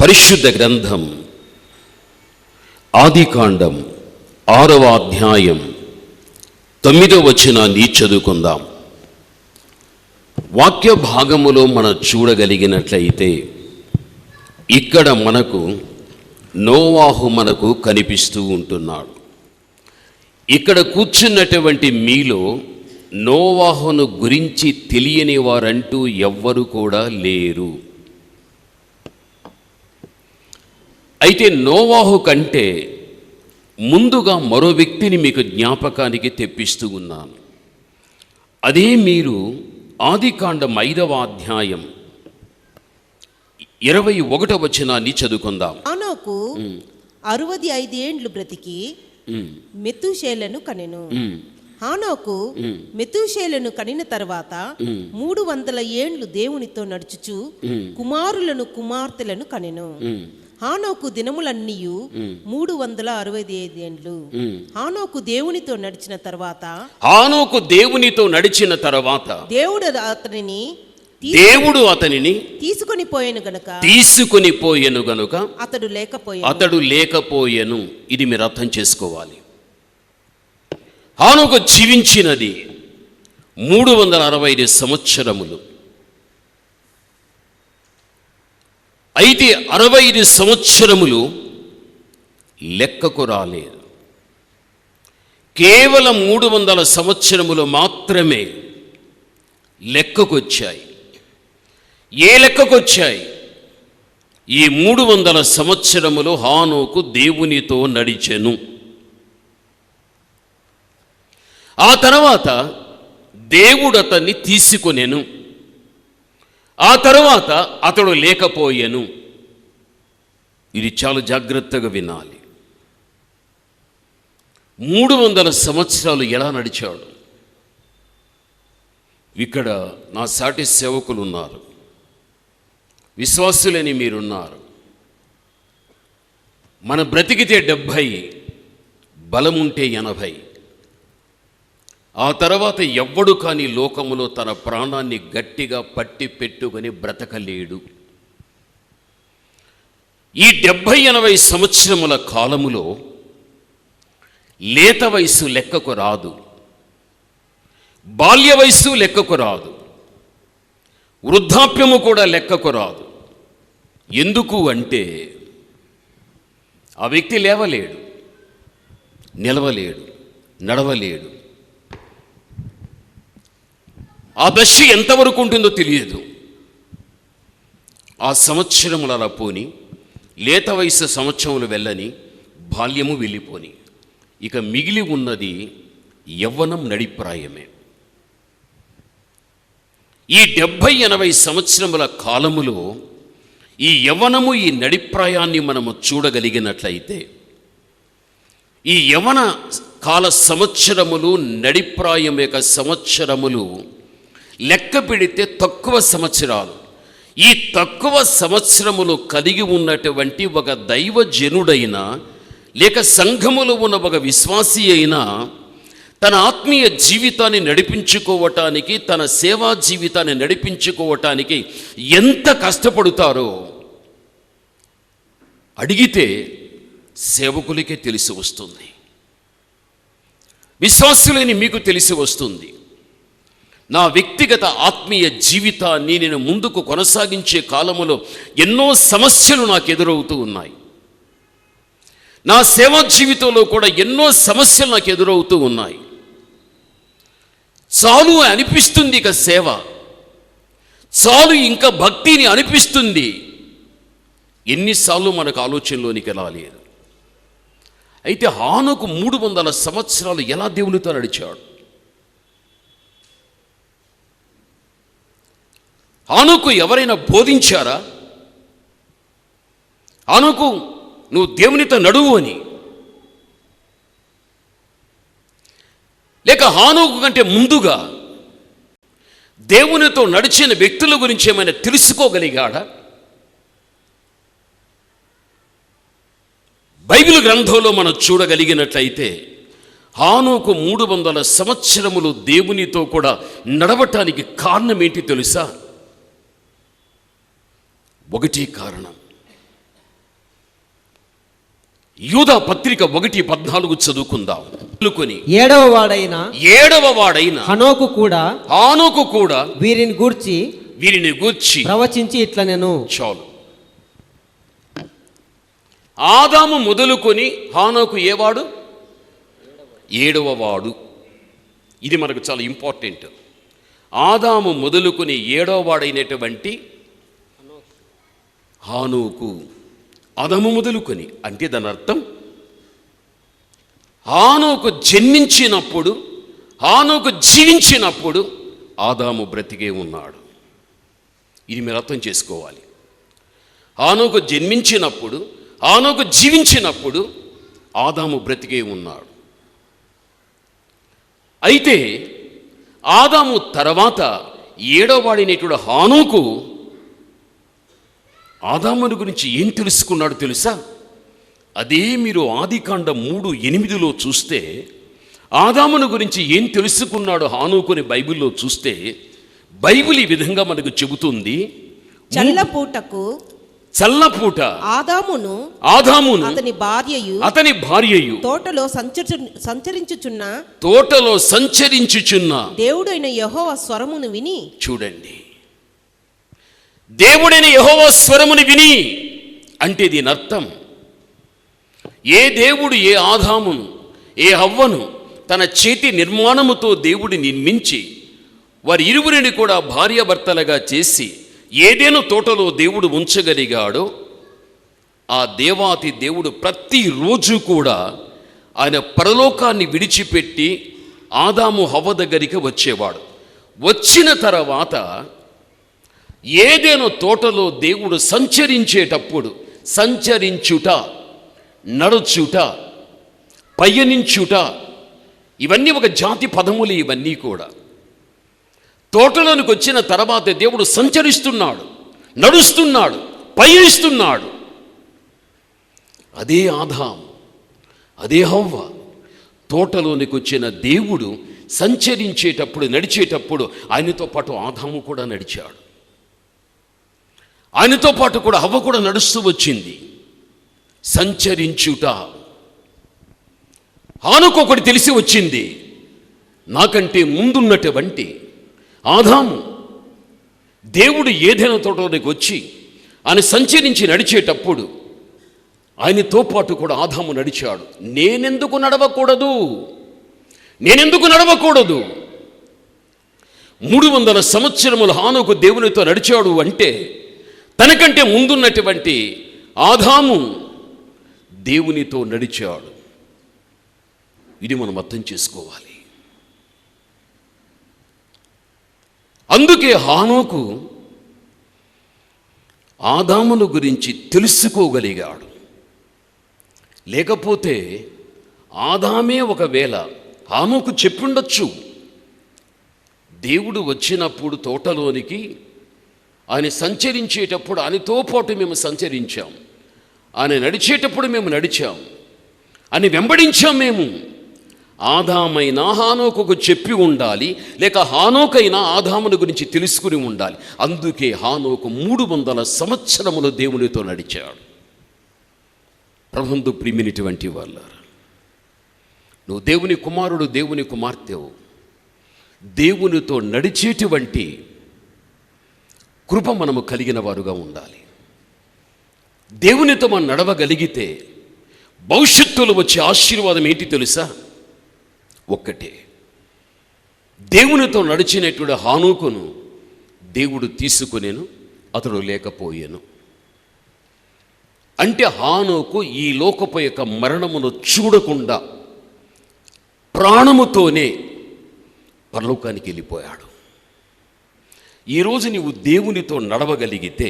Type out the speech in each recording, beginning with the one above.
పరిశుద్ధ గ్రంథం ఆదికాండం 6వ అధ్యాయం 9వ వచనాన్ని చదువుకుందాం. వాక్య భాగములో మనం చూడగలిగినట్లయితే ఇక్కడ మనకు నోవాహు మనకు కనిపిస్తూ ఉంటున్నాడు. ఇక్కడ కూర్చున్నటువంటి మీలో నోవాహును గురించి తెలియని వారంటూ ఎవ్వరు కూడా లేరు. అయితే నోవాహు కంటే ముందుగా మరో వ్యక్తిని మీకు జ్ఞాపకానికి తెప్పిస్తూ ఉన్నాను. అదే మీరు ఆదికాండం 5వ అధ్యాయం 21వ వచనాన్ని చదువుకుందాం. హనోకు 65 ఏండ్లు బ్రతికి మెతూషేలను కనెను. హనోకు మెతూషేలను కనిన తర్వాత 300 ఏండ్లు దేవునితో నడుచుచు కుమారులను కుమార్తెలను కనెను. హానోకు దినములన్నీయు 365 ఏండ్లు. హానోకు దేవునితో నడిచిన తర్వాత దేవుడు అతనిని తీసుకొని పోయెను గనుక అతడు లేకపోయెను. ఇది మీరు అర్థం చేసుకోవాలి. హానోకు జీవించినది 365 సంవత్సరములు. అయితే 65 సంవత్సరములు లెక్కకు రాలేదు. కేవలం 300 సంవత్సరములు మాత్రమే లెక్కకొచ్చాయి. ఏ లెక్కకొచ్చాయి? ఈ 300 సంవత్సరములు హానోకు దేవునితో నడిచెను. ఆ తర్వాత దేవుడు అతన్ని తీసుకొనెను. ఆ తర్వాత అతడు లేకపోయెను. ఇది చాలా జాగ్రత్తగా వినాలి. 300 సంవత్సరాలు ఎలా నడిచాడు? ఇక్కడ నా సాటి సేవకులు ఉన్నారు, విశ్వాసులని మీరున్నారు. మన బ్రతికితే 70, బలముంటే 80. ఆ తర్వాత ఎవ్వడు కానీ లోకములో తన ప్రాణాన్ని గట్టిగా పట్టి పెట్టుకొని బ్రతకలేడు. ఈ 70-80 సంవత్సరముల కాలములో లేత వయసు లెక్కకు రాదు, బాల్య వయసు లెక్కకు రాదు, వృద్ధాప్యము కూడా లెక్కకు రాదు. ఎందుకు అంటే ఆ వ్యక్తి లేవలేడు, నిలవలేడు, నడవలేడు. ఆ దశ ఎంతవరకు ఉంటుందో తెలియదు. ఆ సంవత్సరములు అలా పోని, లేత వయసు సంవత్సరములు వెళ్ళని, బాల్యము వెళ్ళిపోని, ఇక మిగిలి ఉన్నది యవ్వనం, నడిప్రాయమే. ఈ 70-80 సంవత్సరముల కాలములో ఈ యవ్వనము, ఈ నడిప్రాయాన్ని మనము చూడగలిగినట్లయితే, ఈ యవ్వన కాల సంవత్సరములు, నడిప్రాయం యొక్క సంవత్సరములు లెక్క పెడితే తక్కువ సంవత్సరాలు. ఈ తక్కువ సంవత్సరములు కలిగి ఉన్నటువంటి ఒక దైవజనుడైనా లేక సంఘములో ఉన్న ఒక విశ్వాసి అయినా తన ఆత్మీయ జీవితాన్ని నడిపించుకోవటానికి, తన సేవా జీవితాన్ని నడిపించుకోవటానికి ఎంత కష్టపడతారో అడిగితే సేవకులకే తెలిసి వస్తుంది, విశ్వాసులని మీకు తెలిసి వస్తుంది. నా వ్యక్తిగత ఆత్మీయ జీవితాన్ని నేను ముందుకు కొనసాగించే కాలములో ఎన్నో సమస్యలు నాకు ఎదురవుతూ ఉన్నాయి. నా సేవా జీవితంలో కూడా ఎన్నో సమస్యలు నాకు ఎదురవుతూ ఉన్నాయి. చాలు అనిపిస్తుంది ఇక సేవ, చాలు ఇంకా భక్తిని అనిపిస్తుంది. ఎన్నిసార్లు మనకు ఆలోచనలోనికి రాలేదు. అయితే హానోకు 300 సంవత్సరాలు ఎలా దేవునితో నడిచాడు? హానోకు ఎవరైనా బోధించారా? హానోకు నువ్వు దేవునితో నడువు అని? లేక హానోకు కంటే ముందుగా దేవునితో నడిచిన వ్యక్తుల గురించి ఏమైనా తెలుసుకోగలిగాడా? బైబిల్ గ్రంథంలో మనం చూడగలిగినట్లయితే హానోకు 300 సంవత్సరములు దేవునితో కూడా నడవటానికి కారణం ఏంటి తెలుసా? ఒకటి కారణం, యూదా పత్రిక 1:14 చదువుకుందాం. ఏడవ వాడైన హనోకు కూడా వీరిని గూర్చి ప్రవచించి ఇట్లా నేను చాలు. ఆదాము మొదలుకొని హానోకు ఏవాడు? 7వ వాడు. ఇది మనకు చాలా ఇంపార్టెంట్. ఆదాము మొదలుకొని 7వ వాడైనటువంటి హానోకు. ఆదాము మొదలుకొని అంటే దాని అర్థం హానోకు జన్మించినప్పుడు, హానోకు జీవించినప్పుడు ఆదాము బ్రతికే ఉన్నాడు. ఇది మీరు అర్థం చేసుకోవాలి. హానోకు జన్మించినప్పుడు, హానోకు జీవించినప్పుడు ఆదాము బ్రతికే ఉన్నాడు. అయితే ఆదాము తర్వాత 7వ వాడైనటువంటి హానోకు ఆదాముని గురించి ఏం తెలుసుకున్నాడు తెలుసా? అదే మీరు ఆదికాండం 3:8 చూస్తే ఆదాముని గురించి ఏం తెలుసుకున్నాడు హానోకుని బైబిల్లో చూస్తే బైబిల్ ఈ విధంగా మనకు చెబుతుంది. చల్లపూట ఆదామును అతని భార్యయు తోటలో సంచరించుచున్న దేవుడైన యెహోవా స్వరమును విని. చూడండి, దేవుడైన యెహోవా స్వరమును విని అంటే దీని అర్థం ఏ దేవుడు ఏ ఆదామును ఏ హవ్వను తన చేతి నిర్మాణముతో దేవుడు నిర్మించి వారి ఇరువురిని కూడా భార్యాభర్తలుగా చేసి ఏదేను తోటలో దేవుడు ఉంచగలిగాడో ఆ దేవాతి దేవుడు ప్రతిరోజు కూడా ఆయన పరలోకాన్ని విడిచిపెట్టి ఆదాము హవ్వ దగ్గరికి వచ్చేవాడు. వచ్చిన తర్వాత ఏదేను తోటలో దేవుడు సంచరించేటప్పుడు సంచరించుట, నడుచుట, పయనించుట ఇవన్నీ ఒక జాతి పదములు. ఇవన్నీ కూడా తోటలోనికి వచ్చిన తర్వాత దేవుడు సంచరిస్తున్నాడు, నడుస్తున్నాడు, పయనిస్తున్నాడు. అదే ఆదాము, అదే హవ్వ. తోటలోనికి వచ్చిన దేవుడు సంచరించేటప్పుడు, నడిచేటప్పుడు ఆయనతో పాటు ఆదాము కూడా నడిచాడు. ఆయనతో పాటు కూడా హవ్వ కూడా నడుస్తూ వచ్చింది. సంచరించుట. హానోకు ఒకటి తెలిసి వచ్చింది, నాకంటే ముందున్నటువంటి ఆదాము దేవుడు ఏదైనా తోటలోకి వచ్చి ఆయన సంచరించి నడిచేటప్పుడు ఆయనతో పాటు కూడా ఆదాము నడిచాడు. నేనెందుకు నడవకూడదు? 300 సంవత్సరములు హానోకు దేవునితో నడిచాడు అంటే తనకంటే ముందున్నటువంటి ఆదాము దేవునితో నడిచాడు. ఇది మనం అర్థం చేసుకోవాలి. అందుకే హానోకు ఆదామును గురించి తెలుసుకోగలిగాడు. లేకపోతే ఆదామే ఒకవేళ హానోకు చెప్పుండొచ్చు, దేవుడు వచ్చినప్పుడు తోటలోనికి ఆయన సంచరించేటప్పుడు ఆయనతో పాటు మేము సంచరించాం, ఆయన నడిచేటప్పుడు మేము నడిచాం, అని వెంబడించాం. మేము ఆదామైనా హానోకుకు చెప్పి ఉండాలి, లేక హానోకైనా ఆదాముని గురించి తెలుసుకుని ఉండాలి. అందుకే హానోకు 300 సంవత్సరములు దేవునితో నడిచాడు. ప్రభువునందు ప్రియమైనటువంటి వాళ్ళారా, నువ్వు దేవుని కుమారుడు, దేవుని కుమార్తెవు. దేవునితో నడిచేటువంటి కృప మనము కలిగిన వారుగా ఉండాలి. దేవునితో మనం నడవగలిగితే భవిష్యత్తులో వచ్చే ఆశీర్వాదం ఏంటి తెలుసా? ఒక్కటే, దేవునితో నడిచినటువంటి హానోకును దేవుడు తీసుకునేను, అతడు లేకపోయాను. అంటే హానోకు ఈ లోకపు యొక్క మరణమును చూడకుండా ప్రాణముతోనే పరలోకానికి వెళ్ళిపోయాడు. ఈరోజు నీవు దేవునితో నడవగలిగితే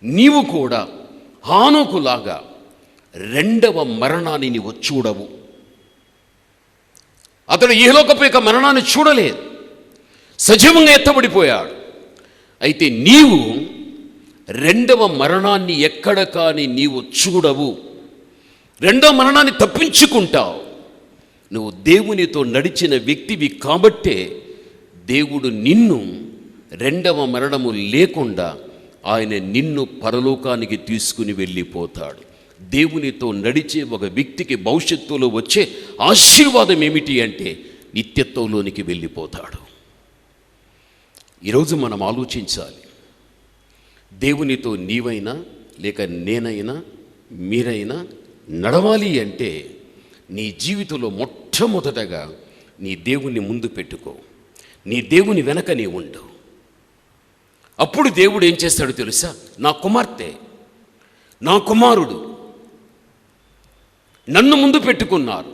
నీవు కూడా హానోకులాగా 2వ మరణాన్ని నీవు చూడవు. అతడు ఈ లోకపు యొక్క మరణాన్ని చూడలేదు, సజీవంగా ఎత్తబడిపోయాడు. అయితే నీవు 2వ మరణాన్ని ఎక్కడ కానీ నీవు చూడవు. 2వ మరణాన్ని తప్పించుకుంటావు. నువ్వు దేవునితో నడిచిన వ్యక్తివి కాబట్టే దేవుడు నిన్ను 2వ మరణము లేకుండా ఆయన నిన్ను పరలోకానికి తీసుకుని వెళ్ళిపోతాడు. దేవునితో నడిచే ఒక వ్యక్తికి భవిష్యత్తులో వచ్చే ఆశీర్వాదం ఏమిటి అంటే నిత్యత్వంలోనికి వెళ్ళిపోతాడు. ఈరోజు మనం ఆలోచించాలి, దేవునితో నీవైనా లేక నేనైనా మీరైనా నడవాలి అంటే నీ జీవితంలో మొట్టమొదటగా నీ దేవుని ముందు పెట్టుకో, నీ దేవుని వెనక నీ ఉండు. అప్పుడు దేవుడు ఏం చేస్తాడో తెలుసా? నా కుమార్తె, నా కుమారుడు నన్ను ముందు పెట్టుకున్నారు,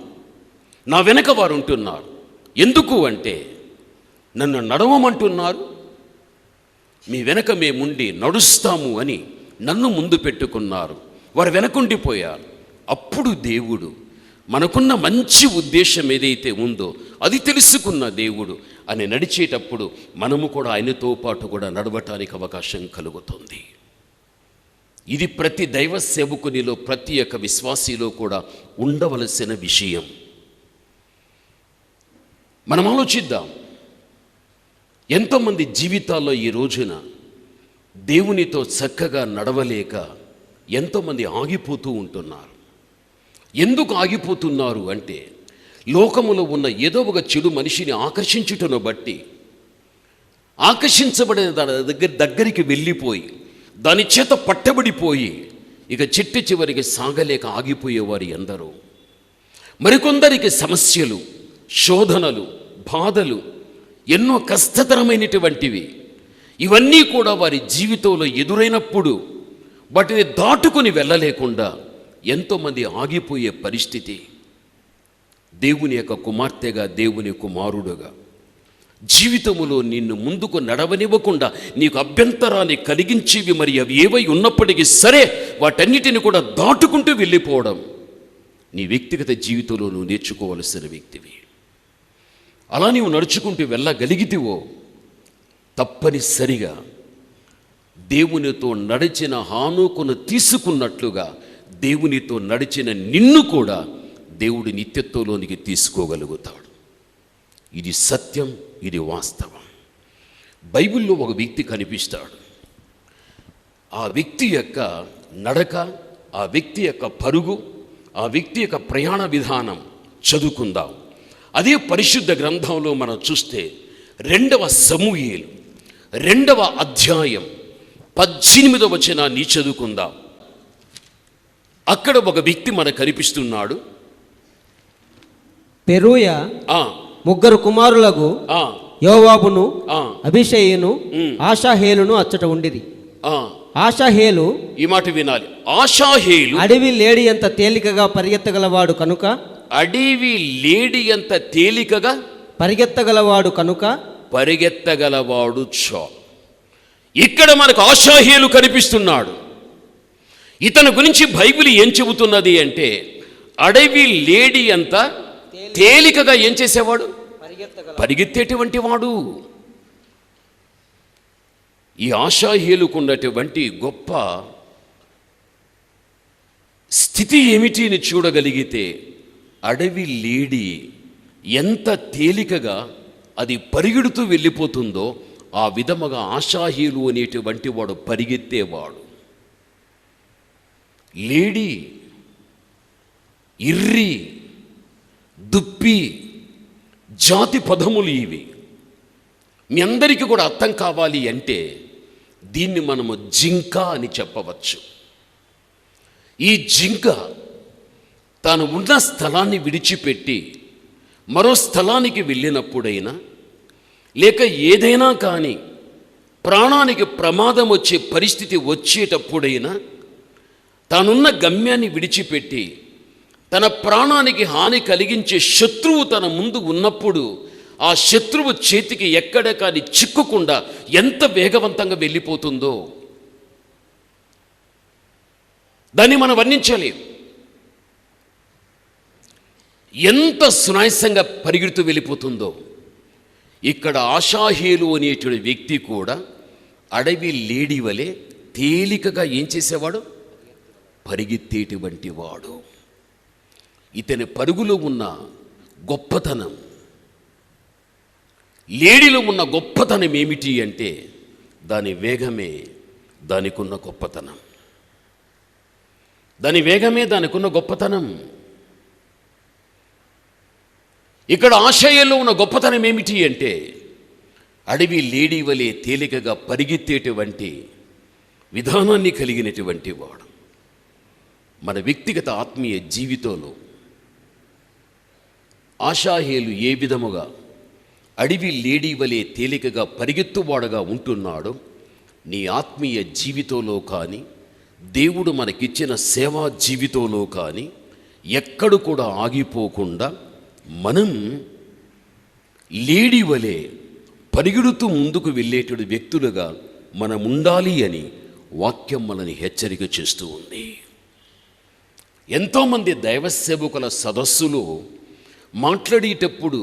నా వెనక వారు ఉంటున్నారు. ఎందుకు అంటే నన్ను నడవమంటున్నారు, మీ వెనక మేముండి నడుస్తాము అని నన్ను ముందు పెట్టుకున్నారు, వారు వెనకుండిపోయారు. అప్పుడు దేవుడు మనకున్న మంచి ఉద్దేశం ఏదైతే ఉందో అది తెలుసుకున్న దేవుడు అని నడిచేటప్పుడు మనము కూడా ఆయనతో పాటు కూడా నడవటానికి అవకాశం కలుగుతుంది. ఇది ప్రతి దైవ సేవకునిలో, ప్రతి ఒక్క విశ్వాసిలో కూడా ఉండవలసిన విషయం. మనం ఆలోచిద్దాం, ఎంతోమంది జీవితాల్లో ఈ రోజున దేవునితో చక్కగా నడవలేక ఎంతోమంది ఆగిపోతూ ఉంటున్నారు. ఎందుకు ఆగిపోతున్నారు అంటే లోకములో ఉన్న ఏదో ఒక చెడు మనిషిని ఆకర్షించుటను బట్టి ఆకర్షించబడిన దాని దగ్గరికి వెళ్ళిపోయి దాని చేత పట్టబడిపోయి ఇక చిట్ట చివరికి సాగలేక ఆగిపోయేవారు ఎందరో. మరికొందరికి సమస్యలు, శోధనలు, బాధలు, ఎన్నో కష్టతరమైనటువంటివి ఇవన్నీ కూడా వారి జీవితంలో ఎదురైనప్పుడు వాటిని దాటుకొని వెళ్ళలేకుండా ఎంతోమంది ఆగిపోయే పరిస్థితి. దేవుని యొక్క కుమార్తెగా, దేవుని కుమారుడుగా జీవితములో నిన్ను ముందుకు నడవనివ్వకుండా నీకు అభ్యంతరాన్ని కలిగించేవి మరి అవి ఏవై ఉన్నప్పటికీ సరే వాటన్నిటిని కూడా దాటుకుంటూ వెళ్ళిపోవడం నీ వ్యక్తిగత జీవితంలో నువ్వు నేర్చుకోవలసిన వ్యక్తివి. అలా నీవు నడుచుకుంటూ వెళ్ళగలిగితేవో తప్పనిసరిగా దేవునితో నడిచిన హానోకును తీసుకున్నట్లుగా దేవునితో నడిచిన నిన్ను కూడా దేవుడి నిత్యత్వంలోనికి తీసుకోగలుగుతాడు. ఇది సత్యం, ఇది వాస్తవం. బైబిల్లో ఒక వ్యక్తి కనిపిస్తాడు. ఆ వ్యక్తి యొక్క నడక, ఆ వ్యక్తి యొక్క పరుగు, ఆ వ్యక్తి యొక్క ప్రయాణ విధానం చదువుకుందాం. అదే పరిశుద్ధ గ్రంథంలో మనం చూస్తే 2వ సమూయేలు 2వ అధ్యాయం 18వ వచనాన్ని చదువుకుందాం. అక్కడ ఒక వ్యక్తి మనకు కనిపిస్తున్నాడు. పెరూయ ముగ్గురు కుమారులకు యోవాబును, అభిషేయును, ఆషాహేలును అచ్చట ఉండిరి. ఆషాహేలు, ఈ మాట వినాలి, ఆషాహేలు అడవి లేడి ఎంత తేలికగా పరిగెత్తగలవాడు కనుక, అడవి లేడి ఎంత తేలికగా పరిగెత్తగలవాడు కనుక, పరిగెత్తగలవాడు ఇక్కడ మనకు ఆషాహేలు కనిపిస్తున్నాడు. ఇతని గురించి బైబిల్ ఏం చెబుతున్నది అంటే అడవి లేడి అంత తేలికగా ఏం చేసేవాడు? పరిగెత్తేటువంటి వాడు. ఈ ఆషాహేలుకున్నటువంటి గొప్ప స్థితి ఏమిటి అని చూడగలిగితే అడవి లేడి ఎంత తేలికగా అది పరిగెడుతూ వెళ్ళిపోతుందో ఆ విధముగా ఆషాహేలు అనేటువంటి వాడు పరిగెత్తేవాడు. లేడి, ఇర్రి, దుప్పి జాతి పదములు ఇవి. మీ అందరికీ కూడా అర్థం కావాలి అంటే దీన్ని మనము జింక అని చెప్పవచ్చు. ఈ జింక తాను ఉన్న స్థలాన్ని విడిచిపెట్టి మరో స్థలానికి వెళ్ళినప్పుడైనా లేక ఏదైనా కానీ ప్రాణానికి ప్రమాదం వచ్చే పరిస్థితి వచ్చేటప్పుడైనా తానున్న గమ్యాన్ని విడిచిపెట్టి తన ప్రాణానికి హాని కలిగించే శత్రువు తన ముందు ఉన్నప్పుడు ఆ శత్రువు చేతికి ఎక్కడ కానీ చిక్కకుండా ఎంత వేగవంతంగా వెళ్ళిపోతుందో దాన్ని మనం వర్ణించలేం. ఎంత సునాయాసంగా పరిగెడుతూ వెళ్ళిపోతుందో. ఇక్కడ ఆషాహేలు అనేటువంటి వ్యక్తి కూడా అడవి లేడి వలె తేలికగా ఏం చేసేవాడు? పరిగెత్తేటువంటి వాడు. ఇతని పరుగులో ఉన్న గొప్పతనం, లేడిలో ఉన్న గొప్పతనం ఏమిటి అంటే దాని వేగమే దానికి ఉన్న గొప్పతనం. దాని వేగమే దానికున్న గొప్పతనం. ఇక్కడ ఆశయంలో ఉన్న గొప్పతనం ఏమిటి అంటే, అడవి లేడీ వలె తేలికగా పరిగెత్తేటువంటి విధానాన్ని కలిగినటువంటి వాడు. మన వ్యక్తిగత ఆత్మీయ జీవితంలో ఆషాహేలు ఏ విధముగా అడవి లేడీ వలె తేలికగా పరిగెత్తువాడుగా ఉంటున్నాడో, నీ ఆత్మీయ జీవితంలో కానీ, దేవుడు మనకిచ్చిన సేవా జీవితంలో కానీ ఎక్కడ కూడా ఆగిపోకుండా మనం లేడీ వలె పరిగెడుతూ ముందుకు వెళ్ళేటటువంటి వ్యక్తులుగా మనం ఉండాలి అని వాక్యం మనని హెచ్చరిక చేస్తూ ఉంది. ఎంతోమంది దైవ సేవకుల సదస్సులో మాట్లాడేటప్పుడు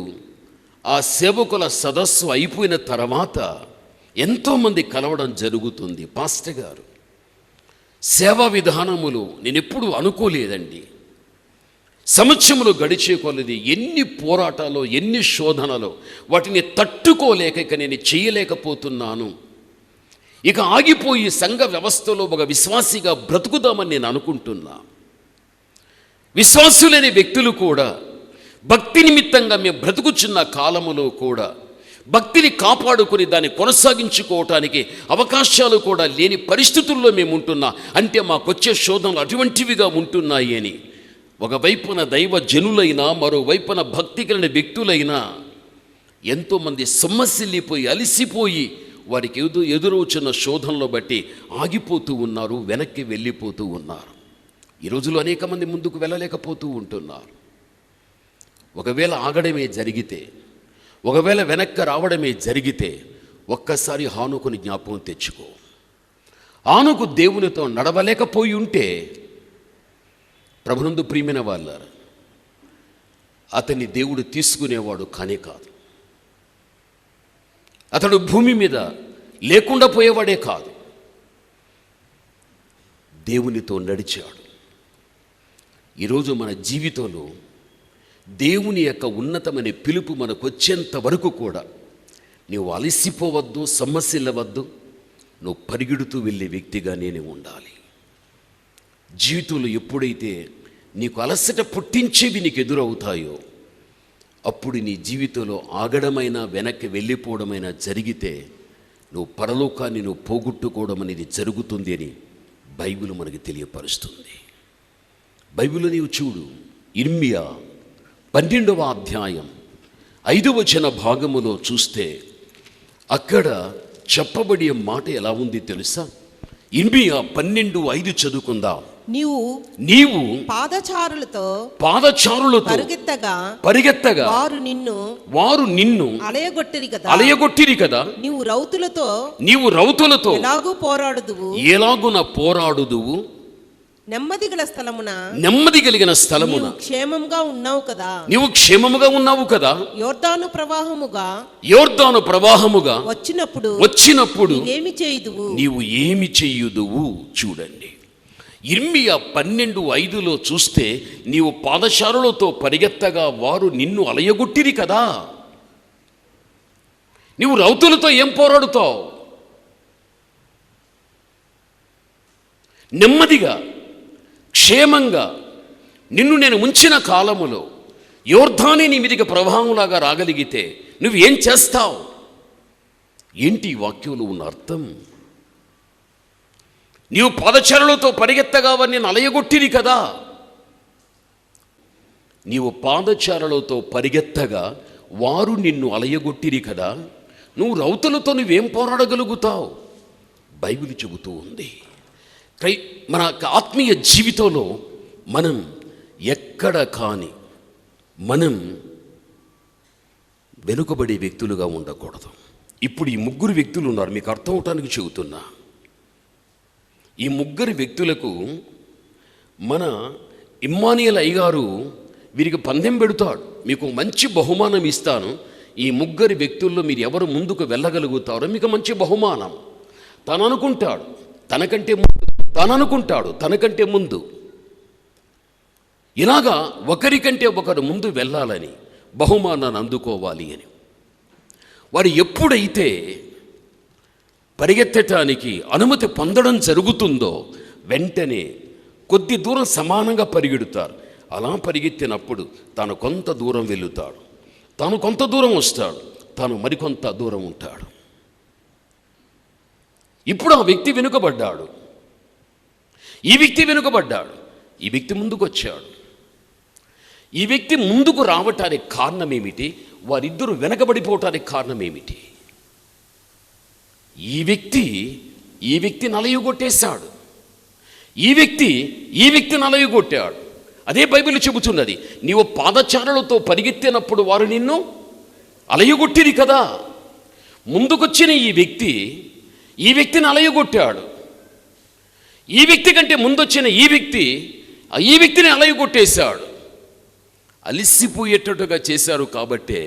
ఆ సేవకుల సదస్సు అయిపోయిన తర్వాత ఎంతోమంది కలవడం జరుగుతుంది. పాస్టర్ గారు, సేవా విధానములు నేను ఎప్పుడు అనుకోలేదండి. సంవత్సరములు గడిచే కొలది ఎన్ని పోరాటాలు, ఎన్ని శోధనలు, వాటిని తట్టుకోలేక ఇక నేను చేయలేకపోతున్నాను. ఇక ఆగిపోయి సంఘ వ్యవస్థలో ఒక విశ్వాసిగా బ్రతుకుదామని నేను అనుకుంటున్నా. విశ్వాసులైన వ్యక్తులు కూడా భక్తి నిమిత్తంగా మేము బ్రతుకుచున్న కాలములో కూడా భక్తిని కాపాడుకొని దాన్ని కొనసాగించుకోవటానికి అవకాశాలు కూడా లేని పరిస్థితుల్లో మేము ఉంటున్నా. అంటే మాకొచ్చే శోధనలు అటువంటివిగా ఉంటున్నాయి అని ఒకవైపున దైవ జనులైనా మరోవైపున భక్తి కలిగిన వ్యక్తులైనా ఎంతోమంది సొమ్మసిల్లిపోయి అలిసిపోయి వారికి ఎదురవుచున్న శోధనలో బట్టి ఆగిపోతూ ఉన్నారు, వెనక్కి వెళ్ళిపోతూ ఉన్నారు. ఈ రోజుల్లో అనేక మంది ముందుకు వెళ్ళలేకపోతూ ఉంటున్నారు. ఒకవేళ ఆగడమే జరిగితే, ఒకవేళ వెనక్కి రావడమే జరిగితే ఒక్కసారి హానుకుని జ్ఞాపకం తెచ్చుకో. హానుకు దేవునితో నడవలేకపోయి ఉంటే, ప్రభునందు ప్రియమైన వాళ్ళారు, అతన్ని దేవుడు తీసుకునేవాడు కానే కాదు. అతడు భూమి మీద లేకుండా పోయేవాడే కాదు. దేవునితో నడిచాడు. ఈరోజు మన జీవితంలో దేవుని యొక్క ఉన్నతమైన పిలుపు మనకు వచ్చేంత వరకు కూడా నువ్వు అలసిపోవద్దు, సమ్మసిల్లవద్దు. నువ్వు పరిగెడుతూ వెళ్ళే వ్యక్తిగా నేనే ఉండాలి. జీవితంలో ఎప్పుడైతే నీకు అలసట పుట్టించేవి నీకు ఎదురవుతాయో అప్పుడు నీ జీవితంలో ఆగడమైనా వెనక్కి వెళ్ళిపోవడమైనా జరిగితే నువ్వు పరలోకాన్ని నువ్వు పోగొట్టుకోవడం అనేది జరుగుతుంది అని బైబిల్ మనకి తెలియపరుస్తుంది. బైబిల్ నీవు చూడు, ఇర్మియా 12వ అధ్యాయం 5వ వచన భాగములో చూస్తే అక్కడ చెప్పబడే మాట ఎలా ఉంది తెలుసా? ఇర్మియా 12:5 చదువుకుందాం. నీవు పాదచారులతో పరిగెత్తగా వారు నిన్ను అలయగొట్టిరి కదా. నీవు రౌతులతో ఎలాగున పోరాడుదువు. నెమ్మది కలిగిన స్థలమున క్షేమంగా నీవు క్షేమముగా ఉన్నావు కదా. యోర్దాను ప్రవాహముగా వచ్చినప్పుడు నీవు ఏమి చేయుదువు. చూడండి, ఇర్మియా 12:5లో చూస్తే నీవు పాదచారులతో పరిగెత్తగా వారు నిన్ను అలయగొట్టిరి కదా. నీవు రౌతులతో ఏం పోరాడుతావు? నెమ్మదిగా క్షేమంగా నిన్ను నేను ఉంచిన కాలములో యోర్దానే నీ మీదికి ప్రవాహంలాగా రాగలిగితే నువ్వేం చేస్తావు? ఏంటి ఈ వాక్యంలో ఉన్న అర్థం? నీవు పాదచారులతో పరిగెత్తగా వారు నేను అలయగొట్టిరి కదా. నీవు పాదచారులతో పరిగెత్తగా వారు నిన్ను అలయగొట్టిరి కదా. నువ్వు రౌతులతో నువ్వేం పోరాడగలుగుతావు? బైబిల్ చెబుతూ ఉంది. మన ఆత్మీయ జీవితంలో మనం ఎక్కడ కానీ మనం వెనుకబడే వ్యక్తులుగా ఉండకూడదు. ఇప్పుడు ఈ 3 వ్యక్తులు ఉన్నారు, మీకు అర్థం అవటానికి చెబుతున్నా. ఈ 3 వ్యక్తులకు మన ఇమ్మానియల్ అయ్యగారు వీరికి పందెం పెడతాడు. మీకు మంచి బహుమానం ఇస్తాను, ఈ 3 వ్యక్తుల్లో మీరు ఎవరు ముందుకు వెళ్ళగలుగుతారో మీకు మంచి బహుమానం. తను అనుకుంటాడు తనకంటే ముందు ఇలాగా ఒకరికంటే ఒకరు ముందు వెళ్ళాలని, బహుమానాన్ని అందుకోవాలి అని. వారు ఎప్పుడైతే పరిగెత్తటానికి అనుమతి పొందడం జరుగుతుందో వెంటనే కొద్ది దూరం సమానంగా పరిగెడుతారు. అలా పరిగెత్తినప్పుడు తాను కొంత దూరం వెళుతాడు, తాను కొంత దూరం వస్తాడు, తాను మరికొంత దూరం ఉంటాడు. ఇప్పుడు ఆ వ్యక్తి వెనుకబడ్డాడు, ఈ వ్యక్తి వెనుకబడ్డాడు, ఈ వ్యక్తి ముందుకు వచ్చాడు. ఈ వ్యక్తి ముందుకు రావటానికి కారణం ఏమిటి? వారిద్దరూ వెనకబడిపోవటానికి కారణం ఏమిటి? ఈ వ్యక్తి నలయగొట్టేశాడు, ఈ వ్యక్తి నలయగొట్టాడు. అదే బైబిల్ చెబుతున్నది, నీవు పాదచారులతో పరిగెత్తినప్పుడు వారు నిన్ను అలయగొట్టిరి కదా. ముందుకొచ్చిన ఈ వ్యక్తిని అలయగొట్టాడు. ఈ వ్యక్తి కంటే ముందొచ్చిన ఈ వ్యక్తిని అలయగొట్టేశాడు. అలిసిపోయేటట్టుగా చేశారు కాబట్టే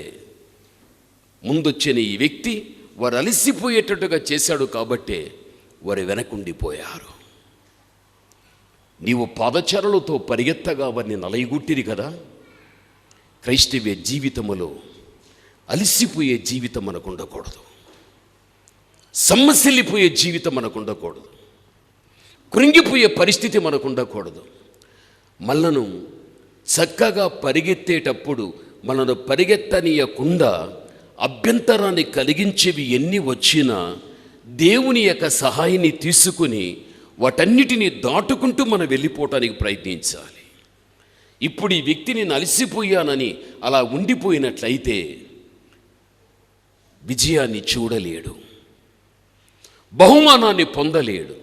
ముందొచ్చిన ఈ వ్యక్తి వారు అలిసిపోయేటట్టుగా చేశాడు కాబట్టే వారు వెనకుండిపోయారు. నీవు పాదచారులతో పరిగెత్తగా వారిని నలయగొట్టిరి కదా. క్రైస్తవ జీవితములో అలిసిపోయే జీవితం మనకు ఉండకూడదు, సమ్మసిల్లిపోయే జీవితం మనకు ఉండకూడదు, కృంగిపోయే పరిస్థితి మనకు ఉండకూడదు. మనను చక్కగా పరిగెత్తేటప్పుడు మనను పరిగెత్తనీయకుండా అభ్యంతరాన్ని కలిగించేవి ఎన్ని వచ్చినా దేవుని యొక్క సహాయాన్ని తీసుకుని వాటన్నిటిని దాటుకుంటూ మనం వెళ్ళిపోవటానికి ప్రయత్నించాలి. ఇప్పుడు ఈ వ్యక్తిని అలసిపోయానని అలా ఉండిపోయినట్లయితే విజయాన్ని చూడలేడు, బహుమానాన్ని పొందలేడు.